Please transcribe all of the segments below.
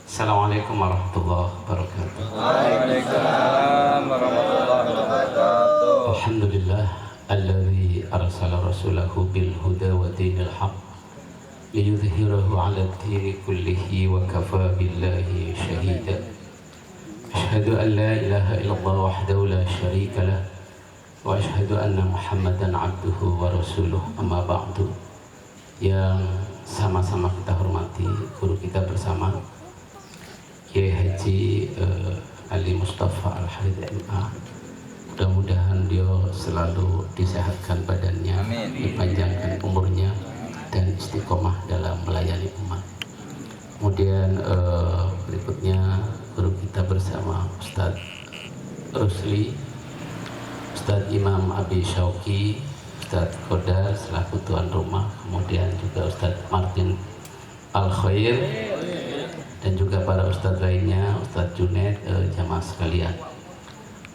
Assalamualaikum warahmatullahi wabarakatuh. Waalaikumsalam warahmatullahi wabarakatuh. Alhamdulillah alladzi arsala rasulahu bil huda wa dinil haq liyudhhirahu 'ala ad-dini kullihi wa kafa billahi shahida. Asyhadu an la ilaha illallah wahdahu la syarika lah wa asyhadu anna Muhammadan 'abduhu wa rasuluh, amma ba'du. Yang sama-sama kita hormati guru kita bersama Kiai Haji Ali Mustafa Al-Harith MA. Mudah-mudahan dia selalu disehatkan badannya, dipanjangkan umurnya, dan istiqomah dalam melayani umat. Kemudian berikutnya guru kita bersama Ustadz Rusli, Ustadz Imam Abi Syauqi, Ustadz Kodar selaku tuan rumah, kemudian juga Ustadz Martin Al-Khair, dan juga para ustadz lainnya, Ustadz Junaid, jamaah sekalian.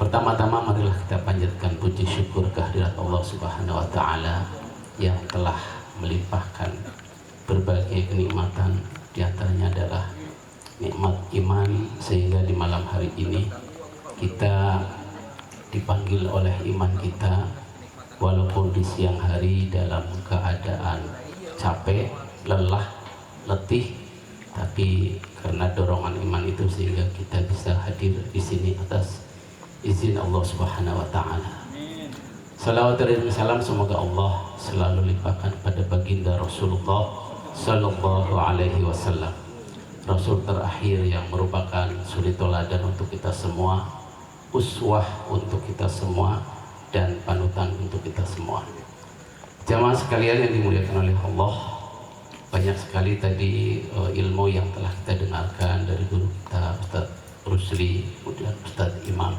Pertama-tama marilah kita panjatkan puji syukur kehadirat Allah Subhanahu wa Ta'ala yang telah melimpahkan berbagai kenikmatan. Di antaranya adalah nikmat iman, sehingga di malam hari ini kita dipanggil oleh iman kita walaupun di siang hari dalam keadaan capek, lelah, letih, tapi karena dorongan iman itu sehingga kita bisa hadir di sini atas izin Allah Subhanahu wa Ta'ala. Salawat dan salam semoga Allah selalu limpahkan pada baginda Rasulullah Sallallahu Alaihi Wasallam, Rasul terakhir yang merupakan suri teladan untuk kita semua, uswah untuk kita semua, dan panutan untuk kita semua. Jamaah sekalian yang dimuliakan oleh Allah, banyak sekali tadi ilmu yang telah kita dengarkan dari guru kita Ustadz Rusli, kemudian Ustadz Imam.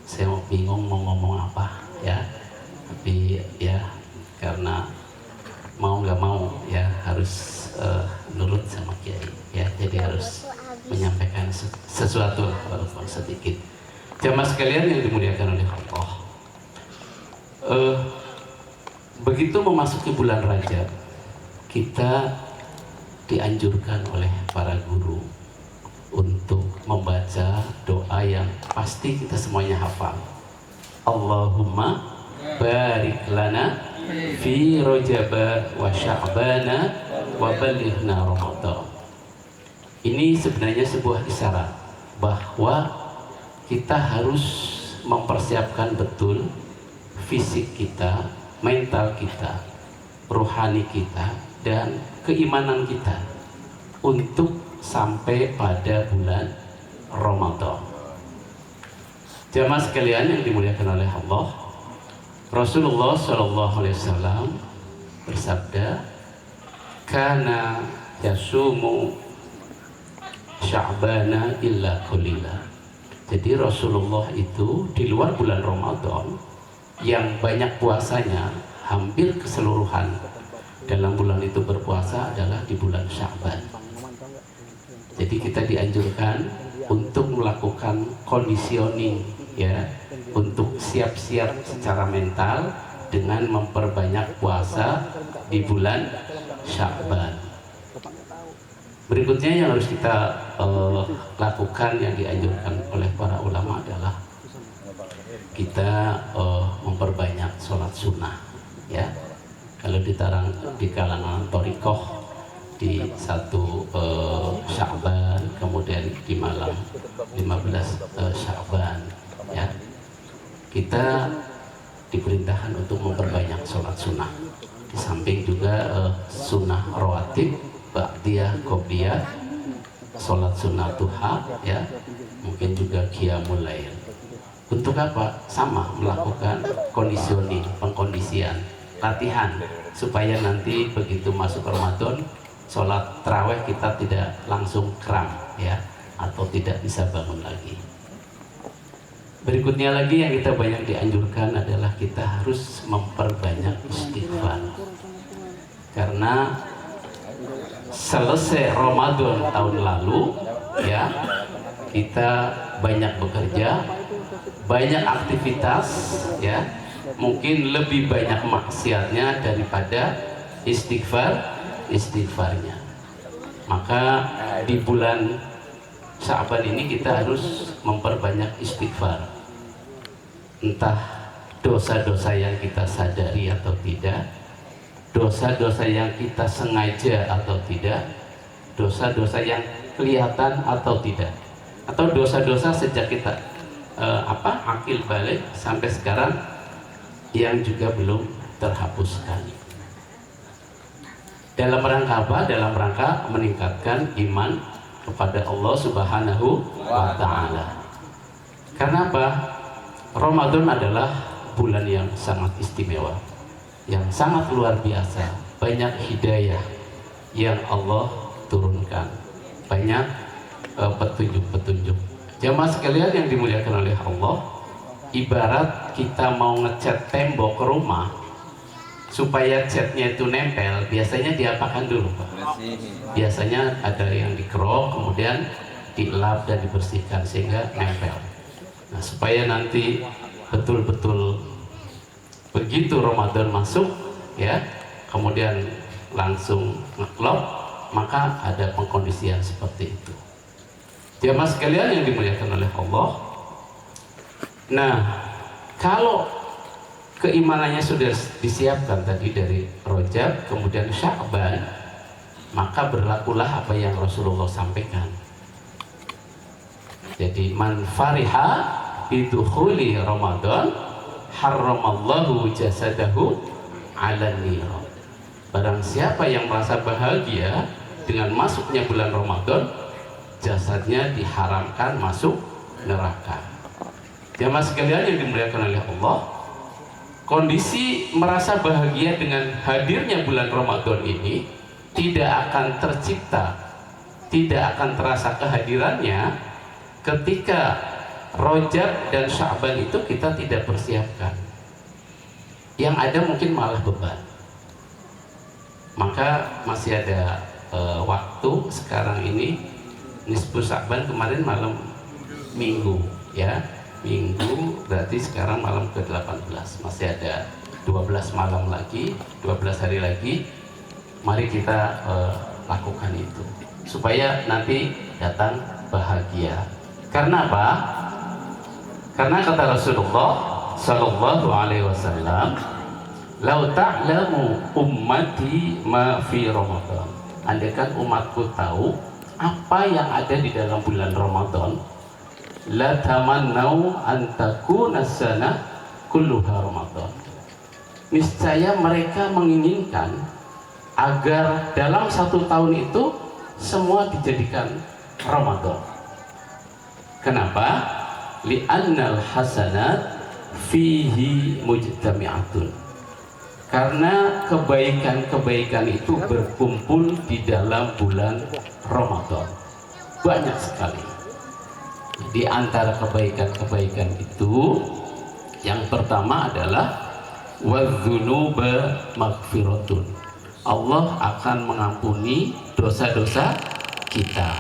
Saya bingung mau ngomong apa ya, tapi ya karena mau nggak mau ya harus nurut sama Kiai ya, jadi harus menyampaikan sesuatu walaupun sedikit. Jamaah sekalian yang dimuliakan oleh Allah, begitu memasuki bulan Rajab, kita dianjurkan oleh para guru untuk membaca doa yang pasti kita semuanya hafal. Allahumma barik lana fi Rajab wa Sya'bana wa balighna Ramadan. Ini sebenarnya sebuah isyarat bahwa kita harus mempersiapkan betul fisik kita, mental kita, rohani kita, dan keimanan kita untuk sampai pada bulan Ramadan. Jamaah sekalian yang dimuliakan oleh Allah, Rasulullah Shallallahu Alaihi Wasallam bersabda, "Kana yasumu Sya'bana illa qalila." Jadi Rasulullah itu di luar bulan Ramadan yang banyak puasanya, hampir keseluruhan dalam bulan itu berpuasa adalah di bulan Sya'ban. Jadi kita dianjurkan untuk melakukan conditioning ya, untuk siap-siap secara mental dengan memperbanyak puasa di bulan Sya'ban. Berikutnya yang harus kita lakukan yang dianjurkan oleh para ulama adalah kita memperbanyak sholat sunnah ya. Kalau di kalangan Thorikoh di 1 Sya'ban, kemudian di malam 15 Sya'ban ya, kita diperintahkan untuk memperbanyak sholat sunnah. Di samping juga sunnah rawatib, ba'diyah, qobliyah, sholat sunnah duha ya, mungkin juga qiyamul lail. Untuk apa? Sama, melakukan conditioning, pengkondisian, latihan supaya nanti begitu masuk Ramadan sholat tarawih kita tidak langsung kram ya, atau tidak bisa bangun lagi. Berikutnya lagi yang kita banyak dianjurkan adalah kita harus memperbanyak istighfar, karena selesai Ramadan tahun lalu ya, kita banyak bekerja, banyak aktivitas ya, mungkin lebih banyak maksiatnya daripada istighfarnya. Maka di bulan Sya'ban ini kita harus memperbanyak istighfar. Entah dosa-dosa yang kita sadari atau tidak, dosa-dosa yang kita sengaja atau tidak, dosa-dosa yang kelihatan atau tidak, atau dosa-dosa sejak kita akil balik sampai sekarang yang juga belum terhapuskan. Dalam rangka apa? Dalam rangka meningkatkan iman kepada Allah Subhanahu wa Ta'ala. Karena apa? Ramadan adalah bulan yang sangat istimewa, yang sangat luar biasa. Banyak hidayah yang Allah turunkan, banyak petunjuk-petunjuk. Jamaah sekalian yang dimuliakan oleh Allah, ibarat kita mau ngecat tembok rumah supaya catnya itu nempel, biasanya diapakan dulu, Pak? Biasanya ada yang dikerok, kemudian dilap dan dibersihkan sehingga nempel. Nah, supaya nanti betul-betul begitu Ramadan masuk, ya, kemudian langsung ngeklop, maka ada pengkondisian seperti itu. Jamaah sekalian yang dimuliakan oleh Allah. Nah, kalau keimanannya sudah disiapkan tadi dari Rajab, kemudian Sya'ban, maka berlakulah apa yang Rasulullah sampaikan. Jadi man fariha bidukhuli Ramadan harramallahu jasadahu 'alan niran. Barang siapa yang merasa bahagia dengan masuknya bulan Ramadan, jasadnya diharamkan masuk neraka. Jamaah sekalian yang dimuliakan oleh Allah, kondisi merasa bahagia dengan hadirnya bulan Ramadan ini tidak akan tercipta, tidak akan terasa kehadirannya ketika Rajab dan Sya'ban itu kita tidak persiapkan. Yang ada mungkin malah beban. Maka masih ada waktu sekarang ini. Nisfu Sya'ban kemarin malam Minggu, ya, Minggu berarti sekarang malam ke-18, masih ada 12 malam lagi, 12 hari lagi. Mari kita lakukan itu supaya nanti datang bahagia. Karena apa? Karena kata Rasulullah Sallallahu Alaihi Wasallam, "Lau ta'lamu ummati ma fi Ramadan." Andaikan umatku tahu apa yang ada di dalam bulan Ramadan, la tamannau an takuna sanah kulluha Ramadan. Niscaya mereka menginginkan agar dalam satu tahun itu semua dijadikan Ramadan. Kenapa? Li'annal hasanat fihi mujtami'atun. Karena kebaikan-kebaikan itu berkumpul di dalam bulan Ramadan. Banyak sekali. Di antara kebaikan-kebaikan itu, yang pertama adalah wadzunuba maghfiratun. Allah akan mengampuni dosa-dosa kita.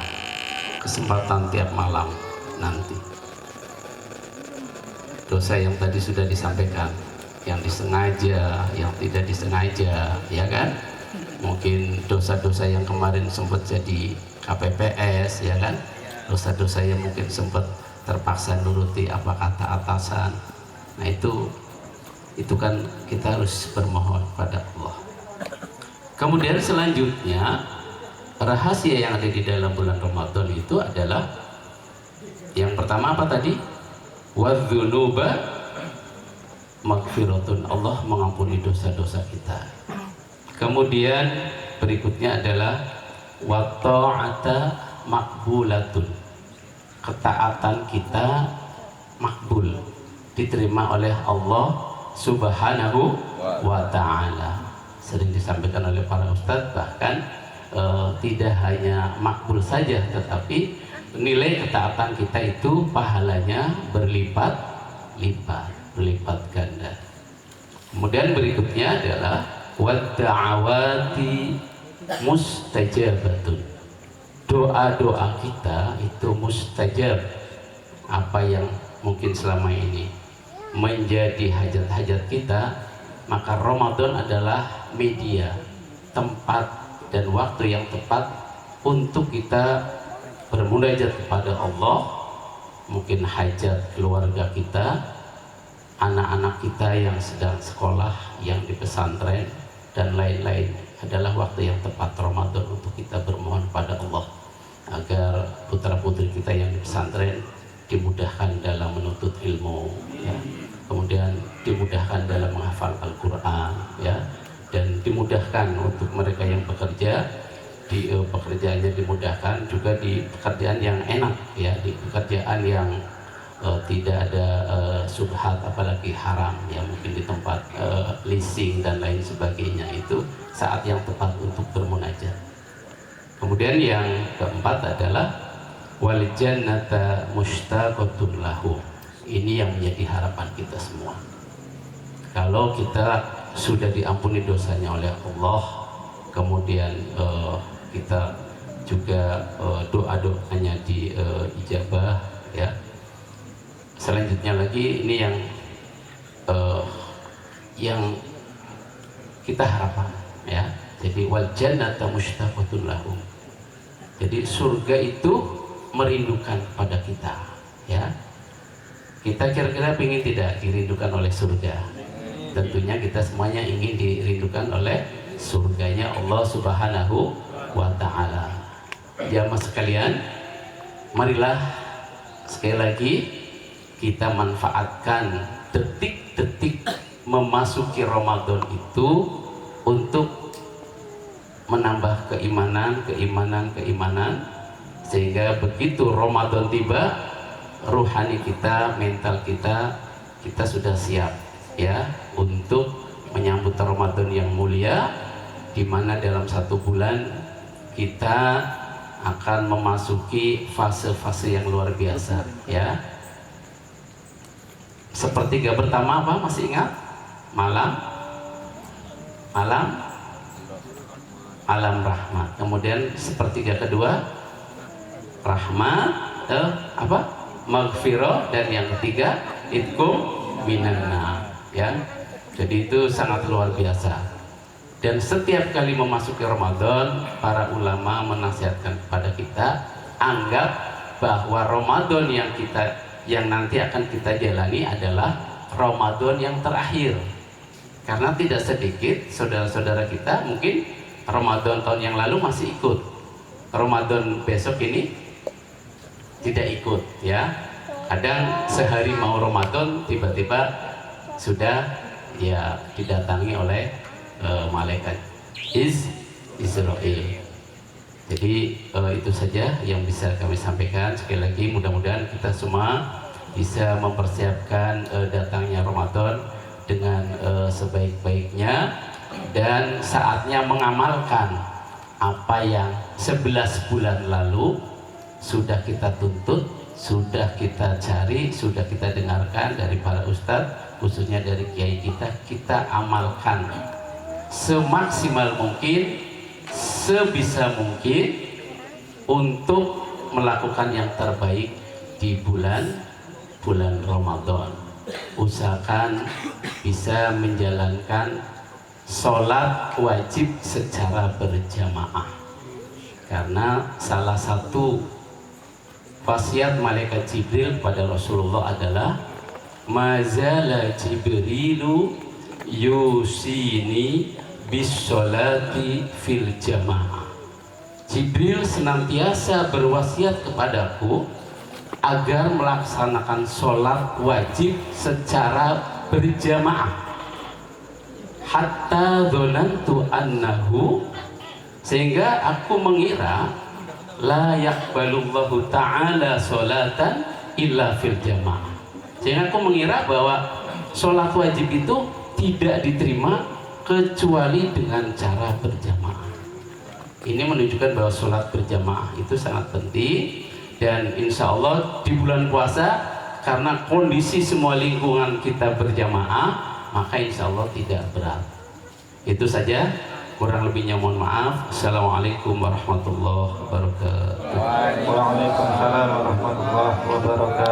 Kesempatan tiap malam nanti. Dosa yang tadi sudah disampaikan, yang disengaja, yang tidak disengaja, ya kan? Mungkin dosa-dosa yang kemarin sempat jadi KPPS, ya kan? Dosa-dosa yang mungkin sempat terpaksa nuruti apa kata atasan. Nah, itu kan kita harus bermohon pada Allah. Kemudian selanjutnya, rahasia yang ada di dalam bulan Ramadan itu adalah yang pertama apa tadi? Wadzunuba maghfiratun. Allah mengampuni dosa-dosa kita. Kemudian berikutnya adalah wa ta'ata makbulatun. Ketaatan kita makbul, diterima oleh Allah Subhanahu wa Ta'ala. Sering disampaikan oleh para ustadz, bahkan tidak hanya makbul saja, tetapi nilai ketaatan kita itu pahalanya berlipat-lipat, berlipat ganda. Kemudian berikutnya adalah wadda'awati mustajabatun. Doa-doa kita itu mustajab. Apa yang mungkin selama ini menjadi hajat-hajat kita, maka Ramadan adalah media, tempat dan waktu yang tepat untuk kita bermunajat kepada Allah, mungkin hajat keluarga kita, anak-anak kita yang sedang sekolah, yang di pesantren dan lain-lain. Adalah waktu yang tepat Ramadan untuk kita bermohon pada Allah agar putra-putri kita yang di pesantren dimudahkan dalam menuntut ilmu, ya. Kemudian dimudahkan dalam menghafal Al-Quran, ya. Dan dimudahkan untuk mereka yang bekerja, di pekerjaannya dimudahkan, juga di pekerjaan yang enak, ya, di pekerjaan yang tidak ada subhat apalagi haram, ya, mungkin di tempat leasing dan lain sebagainya. Itu saat yang tepat untuk bermunajat. Kemudian yang keempat adalah wal jannata mushtaqatun lahu. Ini yang menjadi harapan kita semua. Kalau kita sudah diampuni dosanya oleh Allah, kemudian kita juga doa-doanya diijabah, ya. Selanjutnya lagi ini yang kita harapkan, ya. Jadi wal jannata mushtaqatun lahum. Jadi surga itu merindukan pada kita, ya. Kita kira-kira ingin tidak dirindukan oleh surga? Tentunya kita semuanya ingin dirindukan oleh surganya Allah Subhanahu wa ta'ala. Jamaah sekalian, marilah sekali lagi kita manfaatkan detik-detik memasuki Ramadan itu untuk menambah keimanan, sehingga begitu Ramadan tiba, rohani kita, mental kita sudah siap, ya, untuk menyambut Ramadan yang mulia, di mana dalam 1 bulan kita akan memasuki fase-fase yang luar biasa, ya. Sepertiga pertama apa, masih ingat? Malam rahmat. Kemudian sepertiga kedua rahmat, maghfirah, dan yang ketiga itqum minannar, ya. Jadi itu sangat luar biasa. Dan setiap kali memasuki Ramadan, para ulama menasihatkan kepada kita, anggap bahwa Ramadan yang nanti akan kita jalani adalah Ramadan yang terakhir. Karena tidak sedikit saudara-saudara kita mungkin Ramadan tahun yang lalu masih ikut, Ramadan besok ini tidak ikut, ya. Kadang sehari mau Ramadan tiba-tiba sudah, ya, didatangi oleh malaikat Israel. Jadi itu saja yang bisa kami sampaikan. Sekali lagi mudah-mudahan kita semua bisa mempersiapkan datangnya Ramadan dengan sebaik-baiknya, dan saatnya mengamalkan apa yang 11 bulan lalu sudah kita tuntut, sudah kita cari, sudah kita dengarkan dari para ustadz, khususnya dari kiai kita amalkan semaksimal mungkin, sebisa mungkin untuk melakukan yang terbaik di bulan Ramadan. Usahakan bisa menjalankan sholat wajib secara berjamaah, karena salah satu wasiat malaikat Jibril pada Rasulullah adalah mazala Jibrilu yusini bis sholati fil jamaah. Jibril senantiasa berwasiat kepadaku agar melaksanakan sholat wajib secara berjamaah, hatta dzanantu annahu, sehingga aku mengira la yaqbalullahu ta'ala sholatan illa fil jamaah, sehingga aku mengira bahwa sholat wajib itu tidak diterima kecuali dengan cara berjamaah. Ini menunjukkan bahwa sholat berjamaah itu sangat penting. Dan insya Allah di bulan puasa, karena kondisi semua lingkungan kita berjamaah, maka insya Allah tidak berat. Itu saja, kurang lebihnya mohon maaf. Assalamualaikum warahmatullahi wabarakatuh. Waalaikumsalam warahmatullahi wabarakatuh.